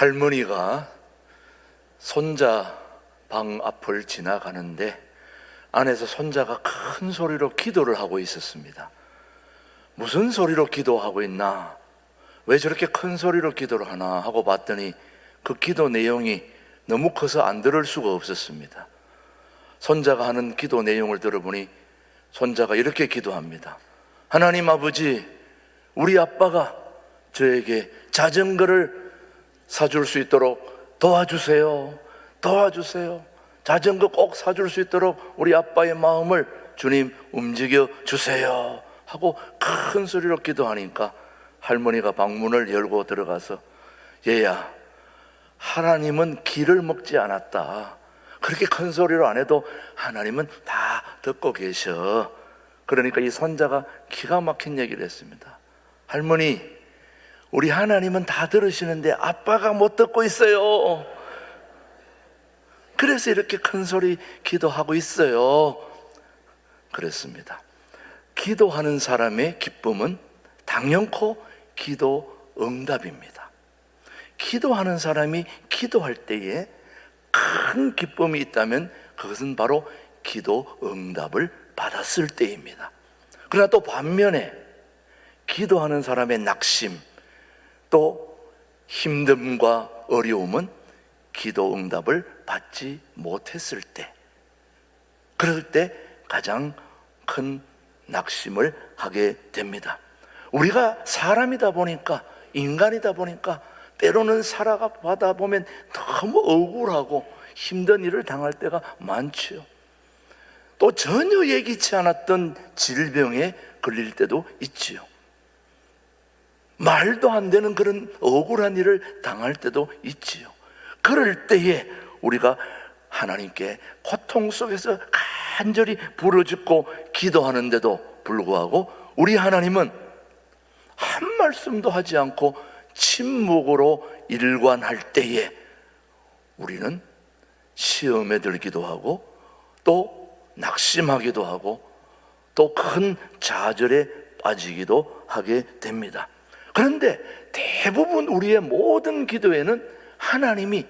할머니가 손자 방 앞을 지나가는데 안에서 손자가 큰 소리로 기도를 하고 있었습니다. 무슨 소리로 기도하고 있나? 왜 저렇게 큰 소리로 기도를 하나 하고 봤더니 그 기도 내용이 너무 커서 안 들을 수가 없었습니다. 손자가 하는 기도 내용을 들어보니 손자가 이렇게 기도합니다. 하나님 아버지, 우리 아빠가 저에게 자전거를 사줄 수 있도록 도와주세요. 도와주세요. 자전거 꼭 사줄 수 있도록 우리 아빠의 마음을 주님 움직여 주세요 하고 큰 소리로 기도하니까 할머니가 방문을 열고 들어가서 얘야, 하나님은 기를 먹지 않았다. 그렇게 큰 소리로 안 해도 하나님은 다 듣고 계셔. 그러니까 이 손자가 기가 막힌 얘기를 했습니다. 할머니, 우리 하나님은 다 들으시는데 아빠가 못 듣고 있어요. 그래서 이렇게 큰 소리 기도하고 있어요. 그랬습니다. 기도하는 사람의 기쁨은 당연코 기도 응답입니다. 기도하는 사람이 기도할 때에 큰 기쁨이 있다면 그것은 바로 기도 응답을 받았을 때입니다. 그러나 또 반면에 기도하는 사람의 낙심, 또 힘듦과 어려움은 기도 응답을 받지 못했을 때, 그럴 때 가장 큰 낙심을 하게 됩니다. 우리가 사람이다 보니까, 인간이다 보니까 때로는 살아가다 보면 너무 억울하고 힘든 일을 당할 때가 많지요. 또 전혀 예기치 않았던 질병에 걸릴 때도 있지요. 말도 안 되는 그런 억울한 일을 당할 때도 있지요. 그럴 때에 우리가 하나님께 고통 속에서 간절히 부르짖고 기도하는데도 불구하고 우리 하나님은 한 말씀도 하지 않고 침묵으로 일관할 때에 우리는 시험에 들기도 하고 또 낙심하기도 하고 또 큰 좌절에 빠지기도 하게 됩니다. 그런데 대부분 우리의 모든 기도에는 하나님이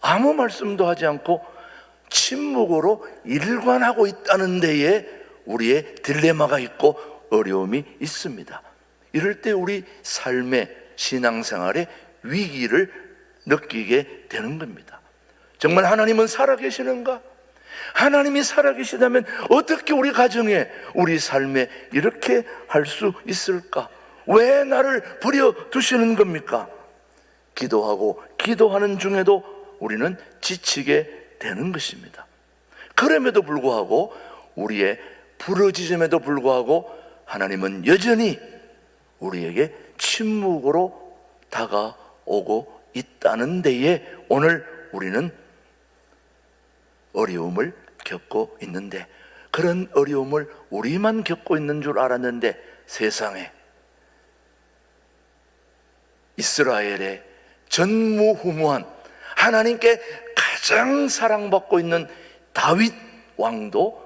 아무 말씀도 하지 않고 침묵으로 일관하고 있다는 데에 우리의 딜레마가 있고 어려움이 있습니다. 이럴 때 우리 삶의 신앙생활의 위기를 느끼게 되는 겁니다. 정말 하나님은 살아계시는가? 하나님이 살아계시다면 어떻게 우리 가정에, 우리 삶에 이렇게 할 수 있을까? 왜 나를 버려두시는 겁니까? 기도하고 기도하는 중에도 우리는 지치게 되는 것입니다. 그럼에도 불구하고 우리의 부르짖음에도 불구하고 하나님은 여전히 우리에게 침묵으로 다가오고 있다는 데에 오늘 우리는 어려움을 겪고 있는데, 그런 어려움을 우리만 겪고 있는 줄 알았는데 세상에 이스라엘의 전무후무한 하나님께 가장 사랑받고 있는 다윗 왕도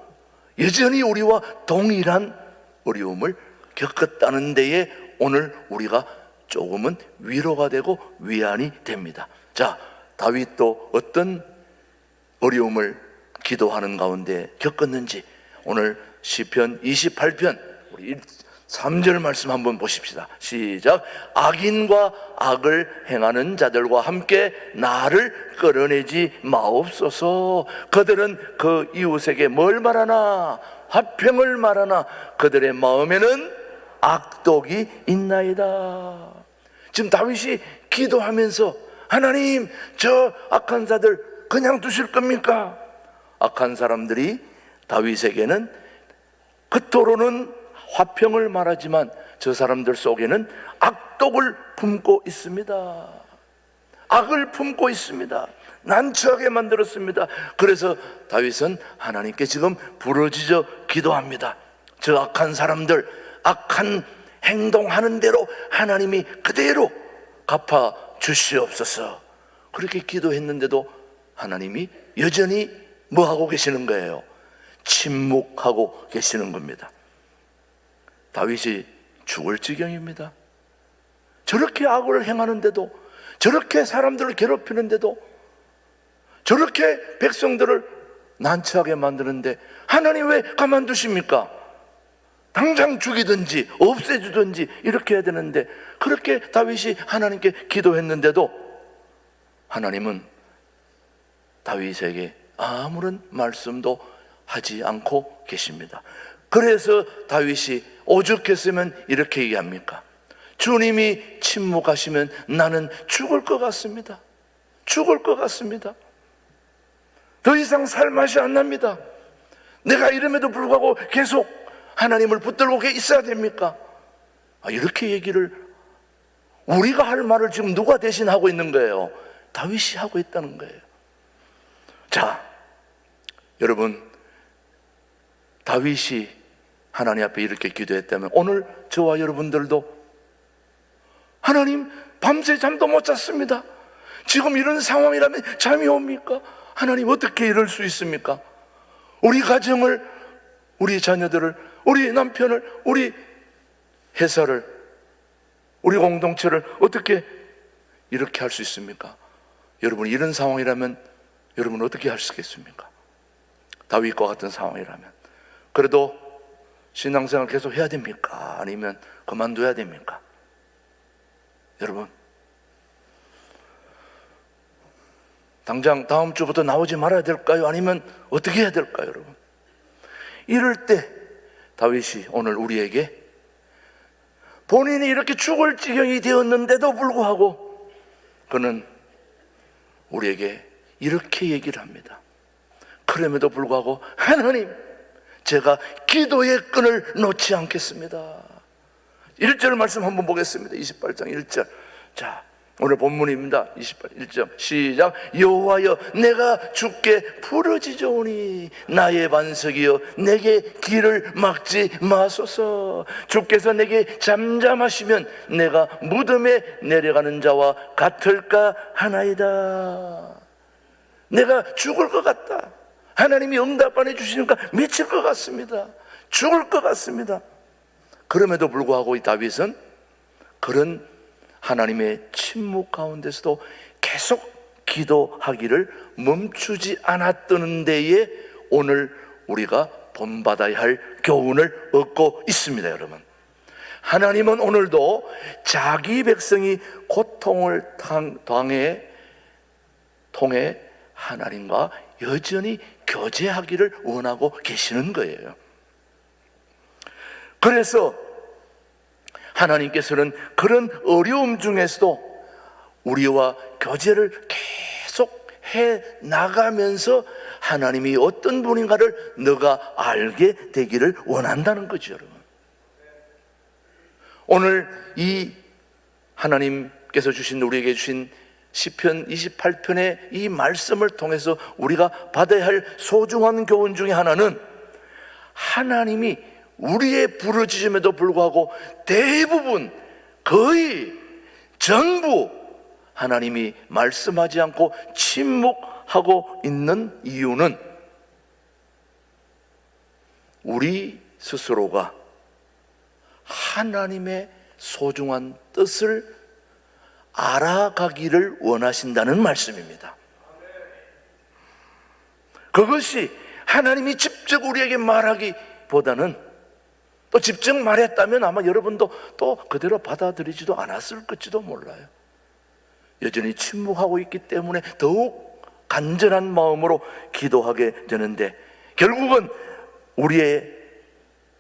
여전히 우리와 동일한 어려움을 겪었다는 데에 오늘 우리가 조금은 위로가 되고 위안이 됩니다. 자, 다윗도 어떤 어려움을 기도하는 가운데 겪었는지 오늘 시편 28편 우리 3절 말씀 한번 보십시다. 시작. 악인과 악을 행하는 자들과 함께 나를 끌어내지 마옵소서. 그들은 그 이웃에게 뭘 말하나? 화평을 말하나? 그들의 마음에는 악독이 있나이다. 지금 다윗이 기도하면서 하나님, 저 악한 자들 그냥 두실 겁니까? 악한 사람들이 다윗에게는 겉으로는 화평을 말하지만 저 사람들 속에는 악독을 품고 있습니다. 악을 품고 있습니다. 난처하게 만들었습니다. 그래서 다윗은 하나님께 지금 부르짖어 기도합니다. 저 악한 사람들, 악한 행동하는 대로 하나님이 그대로 갚아 주시옵소서. 그렇게 기도했는데도 하나님이 여전히 뭐 하고 계시는 거예요? 침묵하고 계시는 겁니다. 다윗이 죽을 지경입니다. 저렇게 악을 행하는데도, 저렇게 사람들을 괴롭히는데도, 저렇게 백성들을 난처하게 만드는데 하나님 왜 가만두십니까? 당장 죽이든지 없애주든지 이렇게 해야 되는데, 그렇게 다윗이 하나님께 기도했는데도 하나님은 다윗에게 아무런 말씀도 하지 않고 계십니다. 그래서 다윗이 오죽했으면 이렇게 얘기합니까? 주님이 침묵하시면 나는 죽을 것 같습니다. 죽을 것 같습니다. 더 이상 살 맛이 안 납니다. 내가 이름에도 불구하고 계속 하나님을 붙들고 있어야 됩니까? 이렇게 얘기를, 우리가 할 말을 지금 누가 대신하고 있는 거예요? 다윗이 하고 있다는 거예요. 자, 여러분, 다윗이 하나님 앞에 이렇게 기도했다면 오늘 저와 여러분들도 하나님, 밤새 잠도 못 잤습니다. 지금 이런 상황이라면 잠이 옵니까? 하나님, 어떻게 이럴 수 있습니까? 우리 가정을, 우리 자녀들을, 우리 남편을, 우리 회사를, 우리 공동체를 어떻게 이렇게 할 수 있습니까? 여러분, 이런 상황이라면 여러분 어떻게 할 수 있겠습니까? 다윗과 같은 상황이라면. 그래도 신앙생활 계속 해야 됩니까? 아니면 그만둬야 됩니까? 여러분, 당장 다음 주부터 나오지 말아야 될까요? 아니면 어떻게 해야 될까요, 여러분? 이럴 때 다윗이 오늘 우리에게, 본인이 이렇게 죽을 지경이 되었는데도 불구하고 그는 우리에게 이렇게 얘기를 합니다. 그럼에도 불구하고 하나님, 제가 기도의 끈을 놓지 않겠습니다. 1절 말씀 한번 보겠습니다. 28장 1절. 자, 오늘 본문입니다. 28, 1절 시작. 여호와여, 내가 주께 부르짖으오니 나의 반석이여, 내게 길을 막지 마소서. 주께서 내게 잠잠하시면 내가 무덤에 내려가는 자와 같을까 하나이다. 내가 죽을 것 같다. 하나님이 응답 안 해주시니까 미칠 것 같습니다. 죽을 것 같습니다. 그럼에도 불구하고 이 다윗은 그런 하나님의 침묵 가운데서도 계속 기도하기를 멈추지 않았던 데에 오늘 우리가 본받아야 할 교훈을 얻고 있습니다. 여러분, 하나님은 오늘도 자기 백성이 고통을 통해 하나님과 여전히 교제하기를 원하고 계시는 거예요. 그래서 하나님께서는 그런 어려움 중에서도 우리와 교제를 계속 해 나가면서 하나님이 어떤 분인가를 너가 알게 되기를 원한다는 거죠, 여러분. 오늘 이 하나님께서 우리에게 주신 시편 28편의 이 말씀을 통해서 우리가 받아야 할 소중한 교훈 중에 하나는, 하나님이 우리의 부르짖음에도 불구하고 대부분, 거의 전부 하나님이 말씀하지 않고 침묵하고 있는 이유는 우리 스스로가 하나님의 소중한 뜻을 알아가기를 원하신다는 말씀입니다. 그것이 하나님이 직접 우리에게 말하기보다는, 또 직접 말했다면 아마 여러분도 또 그대로 받아들이지도 않았을지도 몰라요. 여전히 침묵하고 있기 때문에 더욱 간절한 마음으로 기도하게 되는데, 결국은 우리의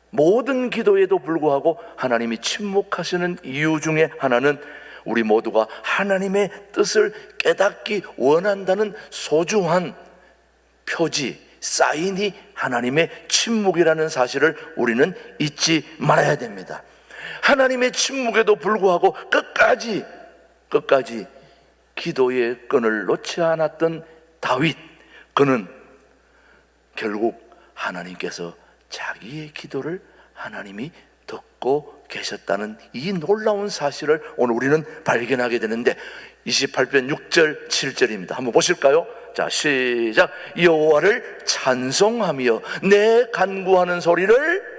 모든 기도에도 불구하고 하나님이 침묵하시는 이유 중에 하나는 우리 모두가 하나님의 뜻을 깨닫기 원한다는 소중한 표지, 사인이 하나님의 침묵이라는 사실을 우리는 잊지 말아야 됩니다. 하나님의 침묵에도 불구하고 끝까지 기도의 끈을 놓지 않았던 다윗, 그는 결국 하나님께서 자기의 기도를 하나님이 듣고 계셨다는 이 놀라운 사실을 오늘 우리는 발견하게 되는데, 28편 6절 7절입니다. 한번 보실까요? 자, 시작. 여호와를 찬송하며 내 간구하는 소리를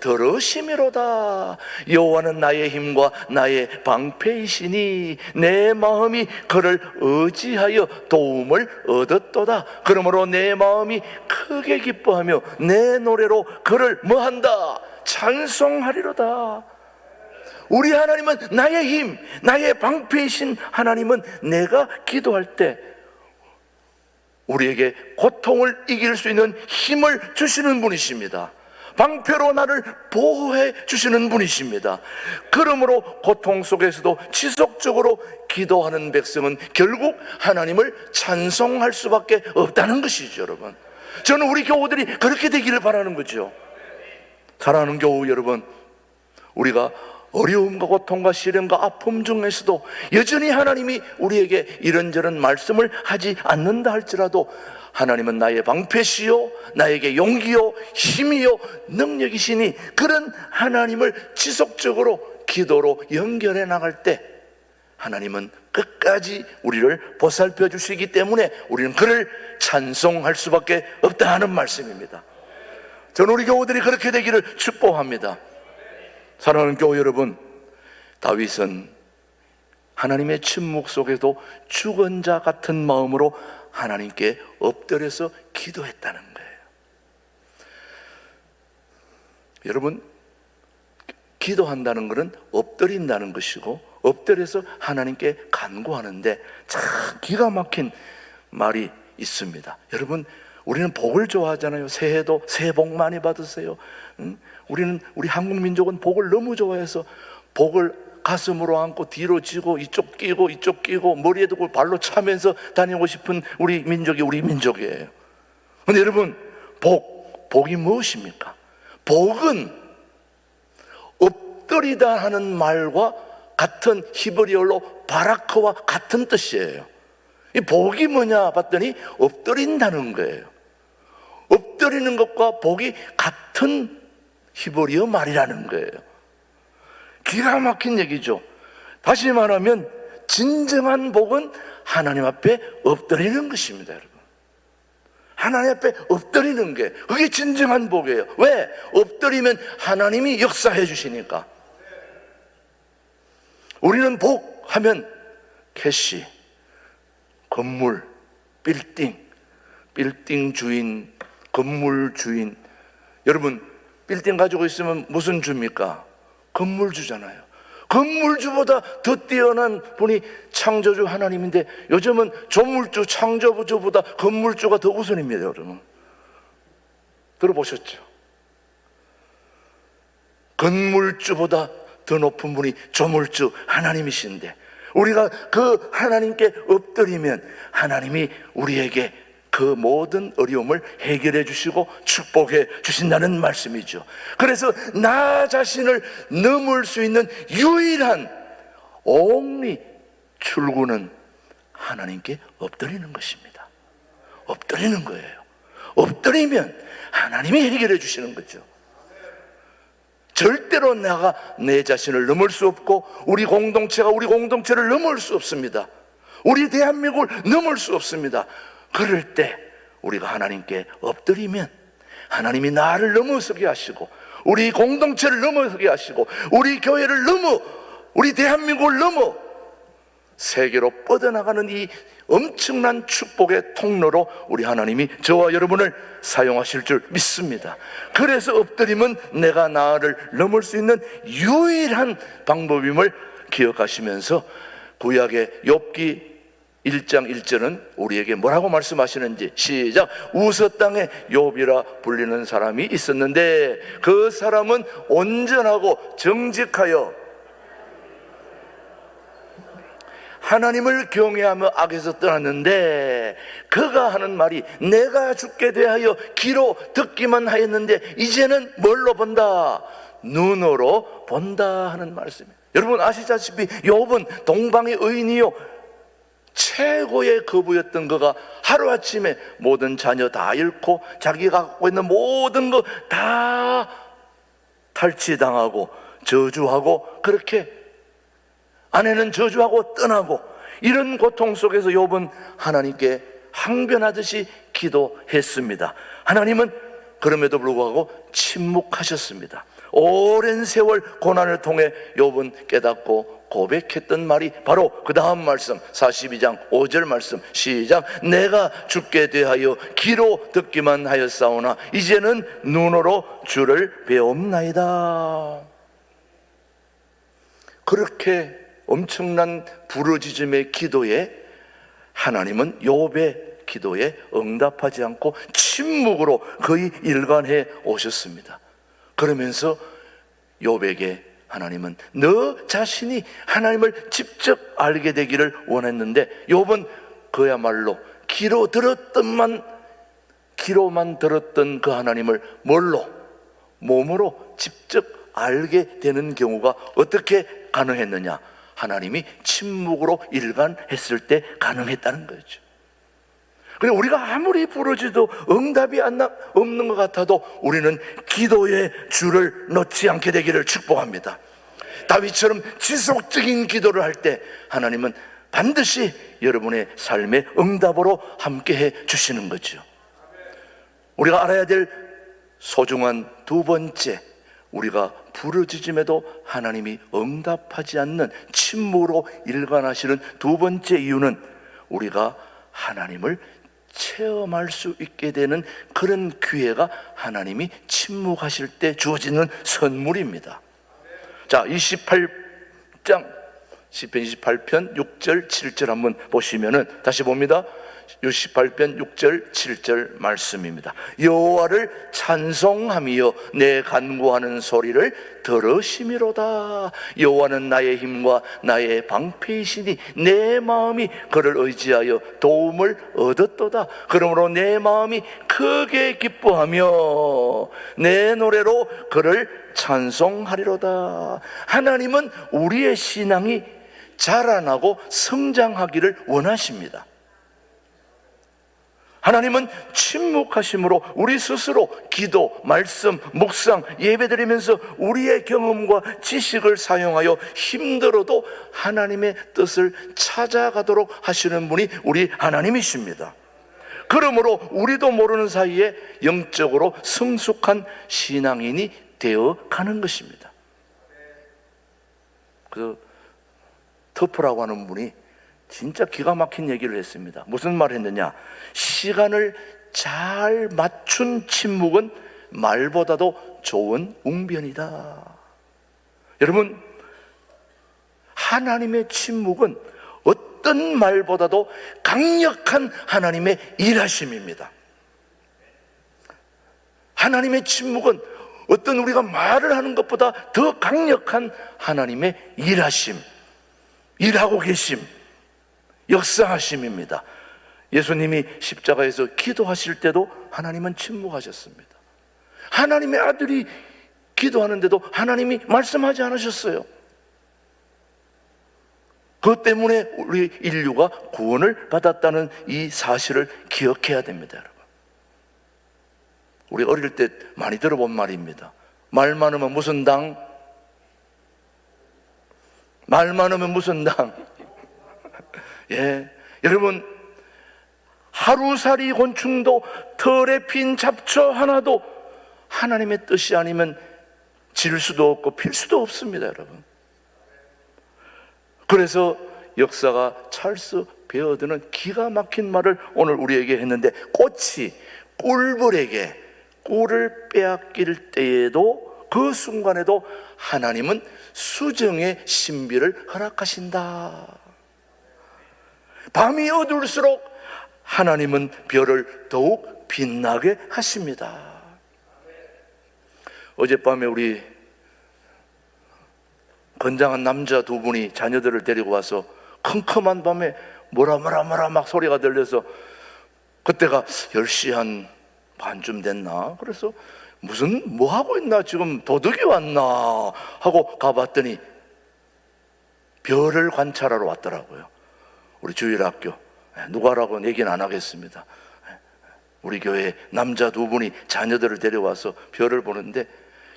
들으심이로다. 여호와는 나의 힘과 나의 방패이시니 내 마음이 그를 의지하여 도움을 얻었도다. 그러므로 내 마음이 크게 기뻐하며 내 노래로 그를 뭐한다? 찬송하리로다. 우리 하나님은 나의 힘, 나의 방패이신 하나님은 내가 기도할 때 우리에게 고통을 이길 수 있는 힘을 주시는 분이십니다. 방패로 나를 보호해 주시는 분이십니다. 그러므로 고통 속에서도 지속적으로 기도하는 백성은 결국 하나님을 찬송할 수밖에 없다는 것이죠, 여러분. 저는 우리 교우들이 그렇게 되기를 바라는 거죠. 사랑하는 교우 여러분, 우리가 어려움과 고통과 시련과 아픔 중에서도 여전히 하나님이 우리에게 이런저런 말씀을 하지 않는다 할지라도 하나님은 나의 방패시요 나에게 용기요 힘이요 능력이시니 그런 하나님을 지속적으로 기도로 연결해 나갈 때 하나님은 끝까지 우리를 보살펴 주시기 때문에 우리는 그를 찬송할 수밖에 없다 하는 말씀입니다. 저는 우리 교우들이 그렇게 되기를 축복합니다. 사랑하는 교우 여러분, 다윗은 하나님의 침묵 속에도 죽은 자 같은 마음으로 하나님께 엎드려서 기도했다는 거예요. 여러분, 기도한다는 것은 엎드린다는 것이고 엎드려서 하나님께 간구하는데 참 기가 막힌 말이 있습니다. 여러분, 우리는 복을 좋아하잖아요. 새해도 새해 복 많이 받으세요. 우리 한국 민족은 복을 너무 좋아해서 복을 가슴으로 안고 뒤로 지고 이쪽 끼고 머리에 두고 발로 차면서 다니고 싶은 우리 민족이에요. 근데 여러분, 복이 무엇입니까? 복은 엎드리다 하는 말과 같은 히브리어로 바라크와 같은 뜻이에요. 이 복이 뭐냐 봤더니 엎드린다는 거예요. 엎드리는 것과 복이 같은 히브리어 말이라는 거예요. 기가 막힌 얘기죠. 다시 말하면 진정한 복은 하나님 앞에 엎드리는 것입니다, 여러분. 하나님 앞에 엎드리는 게 그게 진정한 복이에요. 왜? 엎드리면 하나님이 역사해 주시니까. 우리는 복 하면 캐시, 건물, 빌딩 주인, 건물 주인. 여러분, 빌딩 가지고 있으면 무슨 주입니까? 건물주잖아요. 건물주보다 더 뛰어난 분이 창조주 하나님인데 요즘은 조물주, 창조주보다 건물주가 더 우선입니다, 여러분. 들어보셨죠? 건물주보다 더 높은 분이 조물주 하나님이신데 우리가 그 하나님께 엎드리면 하나님이 우리에게 그 모든 어려움을 해결해 주시고 축복해 주신다는 말씀이죠. 그래서 나 자신을 넘을 수 있는 유일한 only 출구는 하나님께 엎드리는 것입니다. 엎드리는 거예요. 엎드리면 하나님이 해결해 주시는 거죠. 절대로 내가 내 자신을 넘을 수 없고 우리 공동체가 우리 공동체를 넘을 수 없습니다. 우리 대한민국을 넘을 수 없습니다. 그럴 때 우리가 하나님께 엎드리면 하나님이 나를 넘어서게 하시고 우리 공동체를 넘어서게 하시고 우리 교회를 넘어 우리 대한민국을 넘어 세계로 뻗어나가는 이 엄청난 축복의 통로로 우리 하나님이 저와 여러분을 사용하실 줄 믿습니다. 그래서 엎드림은 내가 나를 넘을 수 있는 유일한 방법임을 기억하시면서 구약의 욥기 1장 1절은 우리에게 뭐라고 말씀하시는지 시작. 우스 땅에 욥이라 불리는 사람이 있었는데 그 사람은 온전하고 정직하여 하나님을 경외하며 악에서 떠났는데 그가 하는 말이 내가 죽게 대하여 귀로 듣기만 하였는데 이제는 뭘로 본다? 눈으로 본다 하는 말씀이에요. 여러분 아시다시피 욥은 동방의 의인이요 최고의 거부였던 그가 하루아침에 모든 자녀 다 잃고 자기가 갖고 있는 모든 거 다 탈취당하고 저주하고 그렇게 아내는 저주하고 떠나고 이런 고통 속에서 욥은 하나님께 항변하듯이 기도했습니다. 하나님은 그럼에도 불구하고 침묵하셨습니다. 오랜 세월 고난을 통해 욥은 깨닫고 고백했던 말이 바로 그 다음 말씀 42장 5절 말씀 시작. 내가 주께 대하여 귀로 듣기만 하였사오나 이제는 눈으로 주를 배움나이다. 그렇게 엄청난 부르짖음의 기도에 하나님은 욥의 기도에 응답하지 않고 침묵으로 거의 일관해 오셨습니다. 그러면서 욥에게 하나님은 너 자신이 하나님을 직접 알게 되기를 원했는데 욥은 그야말로 귀로만 들었던 그 하나님을 뭘로? 몸으로 직접 알게 되는 경우가 어떻게 가능했느냐? 하나님이 침묵으로 일관했을 때 가능했다는 거죠. 그래, 우리가 아무리 부르짖어도 응답이 없는 것 같아도 우리는 기도의 줄을 놓지 않게 되기를 축복합니다. 다윗처럼 지속적인 기도를 할 때 하나님은 반드시 여러분의 삶의 응답으로 함께해 주시는 거죠. 우리가 알아야 될 소중한 두 번째, 우리가 부르짖음에도 하나님이 응답하지 않는 침묵으로 일관하시는 두 번째 이유는 우리가 하나님을 체험할 수 있게 되는 그런 기회가 하나님이 침묵하실 때 주어지는 선물입니다. 자, 28장 시편 28편 6절 7절 한번 보시면은 다시 봅니다. 68편 6절 7절 말씀입니다. 여호와를 찬송하며 내 간구하는 소리를 들으심이로다. 여호와는 나의 힘과 나의 방패이시니 내 마음이 그를 의지하여 도움을 얻었도다. 그러므로 내 마음이 크게 기뻐하며 내 노래로 그를 찬송하리로다. 하나님은 우리의 신앙이 자라나고 성장하기를 원하십니다. 하나님은 침묵하심으로 우리 스스로 기도, 말씀, 묵상, 예배드리면서 우리의 경험과 지식을 사용하여 힘들어도 하나님의 뜻을 찾아가도록 하시는 분이 우리 하나님이십니다. 그러므로 우리도 모르는 사이에 영적으로 성숙한 신앙인이 되어 가는 것입니다. 그 터프라고 하는 분이 진짜 기가 막힌 얘기를 했습니다. 무슨 말을 했느냐? 시간을 잘 맞춘 침묵은 말보다도 좋은 웅변이다. 여러분, 하나님의 침묵은 어떤 말보다도 강력한 하나님의 일하심입니다. 하나님의 침묵은 어떤 우리가 말을 하는 것보다 더 강력한 하나님의 일하심, 일하고 계심, 역사하심입니다. 예수님이 십자가에서 기도하실 때도 하나님은 침묵하셨습니다. 하나님의 아들이 기도하는데도 하나님이 말씀하지 않으셨어요. 그것 때문에 우리 인류가 구원을 받았다는 이 사실을 기억해야 됩니다, 여러분. 우리 어릴 때 많이 들어본 말입니다. 말 많으면 무슨 당? 말 많으면 무슨 당? 예, 여러분, 하루살이 곤충도 털에 핀 잡초 하나도 하나님의 뜻이 아니면 질 수도 없고 필 수도 없습니다, 여러분. 그래서 역사가 찰스 베어드는 기가 막힌 말을 오늘 우리에게 했는데, 꽃이 꿀벌에게 꿀을 빼앗길 때에도 그 순간에도 하나님은 수정의 신비를 허락하신다. 밤이 어두울수록 하나님은 별을 더욱 빛나게 하십니다. 어젯밤에 우리 건장한 남자 두 분이 자녀들을 데리고 와서 컴컴한 밤에 뭐라 막 소리가 들려서 그때가 10시 한 반쯤 됐나? 그래서 뭐 하고 있나? 지금 도둑이 왔나? 하고 가봤더니 별을 관찰하러 왔더라고요. 우리 주일학교, 누가라고는 얘기는 안 하겠습니다. 우리 교회 남자 두 분이 자녀들을 데려와서 별을 보는데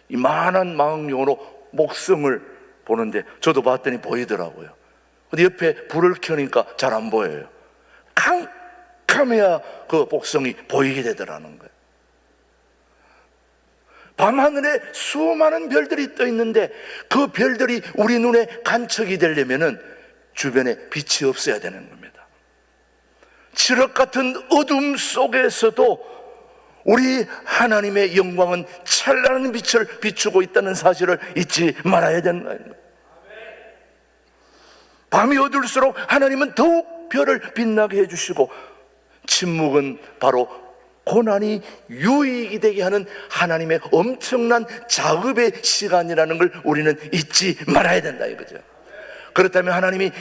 이만한 망원경으로 목성을 보는데 저도 봤더니 보이더라고요. 근데 옆에 불을 켜니까 잘 안 보여요. 캄캄해야 그 목성이 보이게 되더라는 거예요. 밤하늘에 수많은 별들이 떠 있는데 그 별들이 우리 눈에 간척이 되려면은 주변에 빛이 없어야 되는 겁니다. 칠흑 같은 어둠 속에서도 우리 하나님의 영광은 찬란한 빛을 비추고 있다는 사실을 잊지 말아야 된다. 밤이 어두울수록 하나님은 더욱 별을 빛나게 해주시고, 침묵은 바로 고난이 유익이 되게 하는 하나님의 엄청난 작업의 시간이라는 걸 우리는 잊지 말아야 된다 이거죠. 그렇다면 하나님이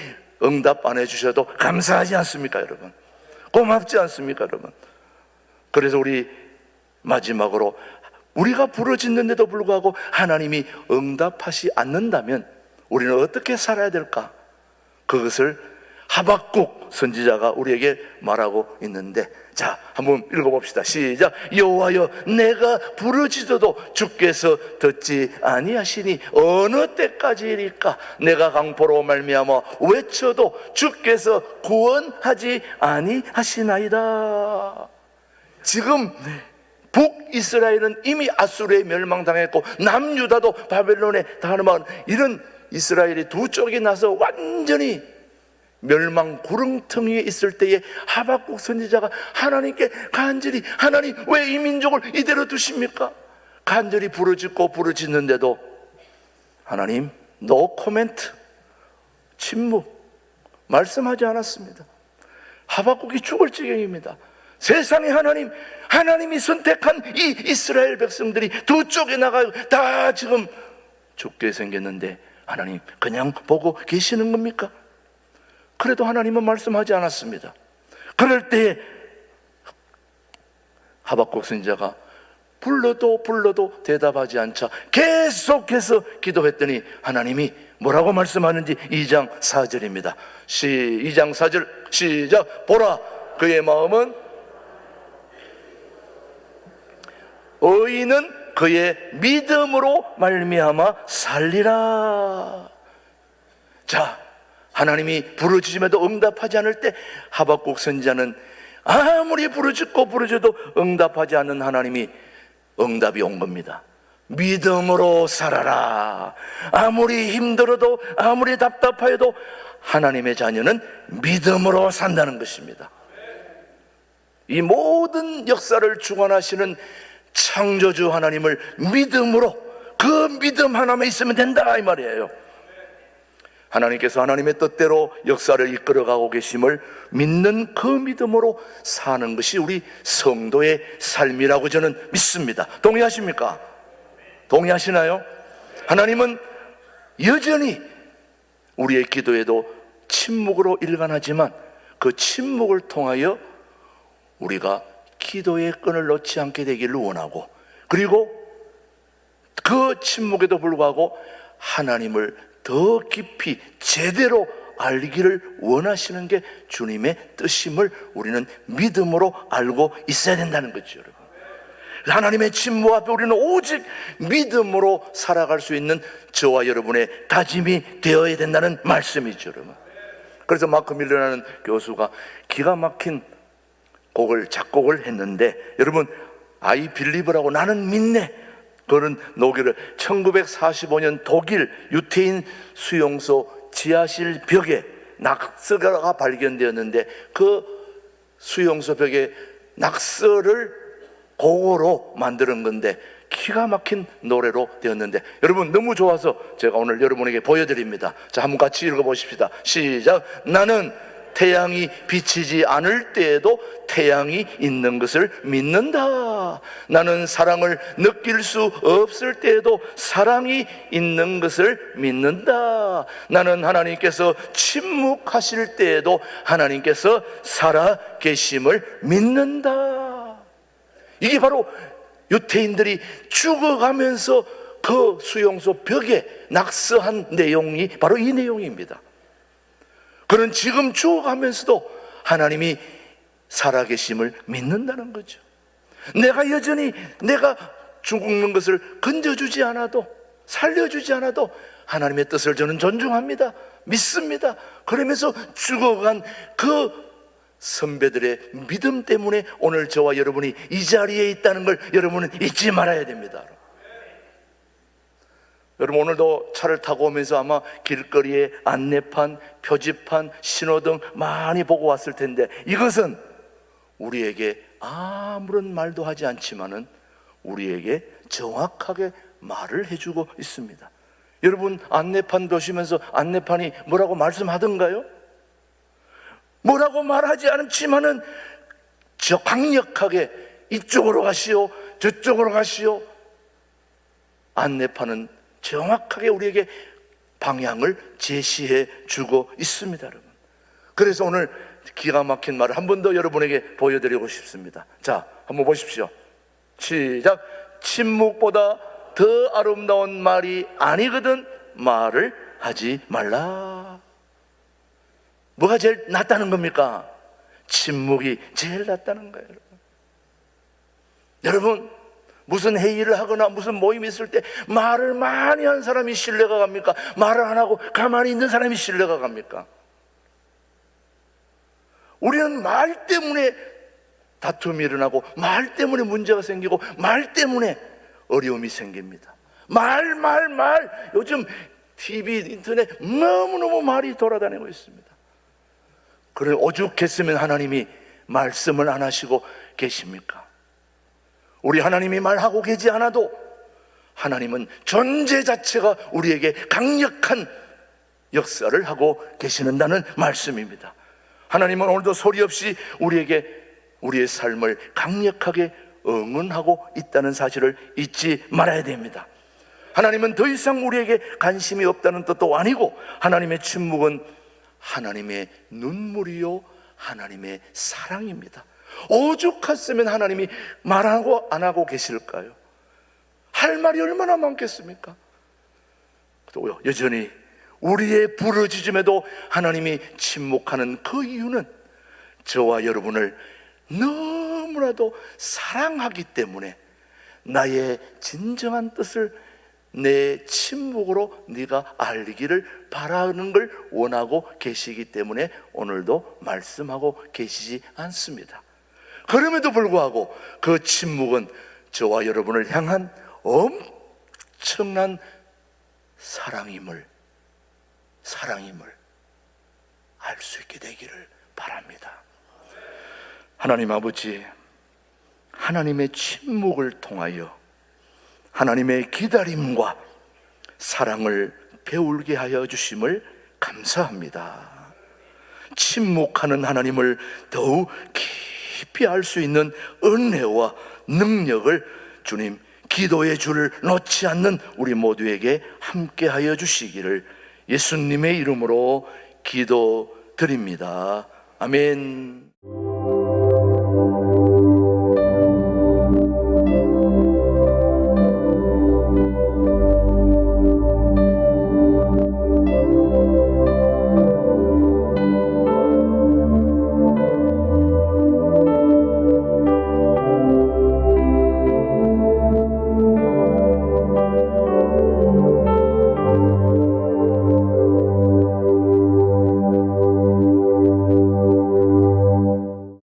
응답 안 해주셔도 감사하지 않습니까 여러분? 고맙지 않습니까 여러분? 그래서 우리 마지막으로, 우리가 부르짖는데도 불구하고 하나님이 응답하지 않는다면 우리는 어떻게 살아야 될까? 그것을 하박국 선지자가 우리에게 말하고 있는데, 자, 한번 읽어봅시다. 시작. 여호와여, 내가 부르짖어도 주께서 듣지 아니하시니 어느 때까지일까? 내가 강포로 말미암아 외쳐도 주께서 구원하지 아니하시나이다. 지금 북이스라엘은 이미 아수르에 멸망당했고 남유다도 바벨론에 당하는 이런 이스라엘이 두 쪽이 나서 완전히 멸망 구렁텅이에 있을 때에 하박국 선지자가 하나님께 간절히, 하나님 왜 이 민족을 이대로 두십니까? 간절히 부르짖는데도 하나님 노 코멘트, 침묵, 말씀하지 않았습니다. 하박국이 죽을 지경입니다. 세상의 하나님, 하나님이 선택한 이 이스라엘 백성들이 두 쪽에 나가요. 다 지금 죽게 생겼는데 하나님 그냥 보고 계시는 겁니까? 그래도 하나님은 말씀하지 않았습니다. 그럴 때 하박국 선지자가 불러도 대답하지 않자 계속해서 기도했더니 하나님이 뭐라고 말씀하는지 2장 4절입니다 2장 4절 시작. 보라, 그의 마음은 의인은 그의 믿음으로 말미암아 살리라. 자, 하나님이 부르짖음에도 응답하지 않을 때 하박국 선지자는 아무리 부르짖어도 응답하지 않는 하나님이 응답이 온 겁니다. 믿음으로 살아라. 아무리 힘들어도 아무리 답답해도 하나님의 자녀는 믿음으로 산다는 것입니다. 이 모든 역사를 주관하시는 창조주 하나님을 믿음으로, 그 믿음 하나만 있으면 된다 이 말이에요. 하나님께서 하나님의 뜻대로 역사를 이끌어가고 계심을 믿는 그 믿음으로 사는 것이 우리 성도의 삶이라고 저는 믿습니다. 동의하십니까? 동의하시나요? 하나님은 여전히 우리의 기도에도 침묵으로 일관하지만 그 침묵을 통하여 우리가 기도의 끈을 놓지 않게 되기를 원하고, 그리고 그 침묵에도 불구하고 하나님을 더 깊이 제대로 알기를 원하시는 게 주님의 뜻임을 우리는 믿음으로 알고 있어야 된다는 거죠, 여러분. 하나님의 침묵 앞에 우리는 오직 믿음으로 살아갈 수 있는 저와 여러분의 다짐이 되어야 된다는 말씀이죠, 여러분. 그래서 마크 밀러라는 교수가 기가 막힌 작곡을 했는데, 여러분, I believe라고, 나는 믿네, 그는 노기를 1945년 독일 유태인 수용소 지하실 벽에 낙서가 발견되었는데 그 수용소 벽에 낙서를 곡으로 만드는 건데 기가 막힌 노래로 되었는데, 여러분 너무 좋아서 제가 오늘 여러분에게 보여드립니다. 자, 한번 같이 읽어보십시다. 시작. 나는 태양이 비치지 않을 때에도 태양이 있는 것을 믿는다. 나는 사랑을 느낄 수 없을 때에도 사랑이 있는 것을 믿는다. 나는 하나님께서 침묵하실 때에도 하나님께서 살아 계심을 믿는다. 이게 바로 유태인들이 죽어가면서 그 수용소 벽에 낙서한 내용이 바로 이 내용입니다. 그는 지금 죽어가면서도 하나님이 살아계심을 믿는다는 거죠. 내가 여전히 내가 죽는 것을 건져주지 않아도, 살려주지 않아도 하나님의 뜻을 저는 존중합니다, 믿습니다. 그러면서 죽어간 그 선배들의 믿음 때문에 오늘 저와 여러분이 이 자리에 있다는 걸 여러분은 잊지 말아야 됩니다. 여러분, 오늘도 차를 타고 오면서 아마 길거리에 안내판, 표지판, 신호등 많이 보고 왔을 텐데, 이것은 우리에게 아무런 말도 하지 않지만은 우리에게 정확하게 말을 해주고 있습니다. 여러분, 안내판 보시면서 안내판이 뭐라고 말씀하던가요? 뭐라고 말하지 않지만은 저 강력하게 이쪽으로 가시오, 저쪽으로 가시오. 안내판은 정확하게 우리에게 방향을 제시해 주고 있습니다, 여러분. 그래서 오늘 기가 막힌 말을 한 번 더 여러분에게 보여드리고 싶습니다. 자, 한번 보십시오. 시작. 침묵보다 더 아름다운 말이 아니거든 말을 하지 말라. 뭐가 제일 낫다는 겁니까? 침묵이 제일 낫다는 거예요. 여러분, 무슨 회의를 하거나 무슨 모임이 있을 때 말을 많이 한 사람이 신뢰가 갑니까? 말을 안 하고 가만히 있는 사람이 신뢰가 갑니까? 우리는 말 때문에 다툼이 일어나고, 말 때문에 문제가 생기고, 말 때문에 어려움이 생깁니다. 말. 요즘 TV, 인터넷 너무너무 말이 돌아다니고 있습니다. 그래, 오죽했으면 하나님이 말씀을 안 하시고 계십니까? 우리 하나님이 말하고 계지 않아도 하나님은 존재 자체가 우리에게 강력한 역사를 하고 계시는다는 말씀입니다. 하나님은 오늘도 소리 없이 우리에게 우리의 삶을 강력하게 응원하고 있다는 사실을 잊지 말아야 됩니다. 하나님은 더 이상 우리에게 관심이 없다는 뜻도 아니고, 하나님의 침묵은 하나님의 눈물이요 하나님의 사랑입니다. 오죽했으면 하나님이 말하고 안 하고 계실까요? 할 말이 얼마나 많겠습니까? 또 여전히 우리의 부르짖음에도 하나님이 침묵하는 그 이유는 저와 여러분을 너무나도 사랑하기 때문에, 나의 진정한 뜻을 내 침묵으로 네가 알기를 바라는 걸 원하고 계시기 때문에 오늘도 말씀하고 계시지 않습니다. 그럼에도 불구하고 그 침묵은 저와 여러분을 향한 엄청난 사랑임을 알 수 있게 되기를 바랍니다. 하나님 아버지, 하나님의 침묵을 통하여 하나님의 기다림과 사랑을 배우게 하여 주심을 감사합니다. 침묵하는 하나님을 더욱 깊이 알 수 있는 은혜와 능력을 주님, 기도의 줄을 놓지 않는 우리 모두에게 함께 하여 주시기를 예수님의 이름으로 기도드립니다. 아멘.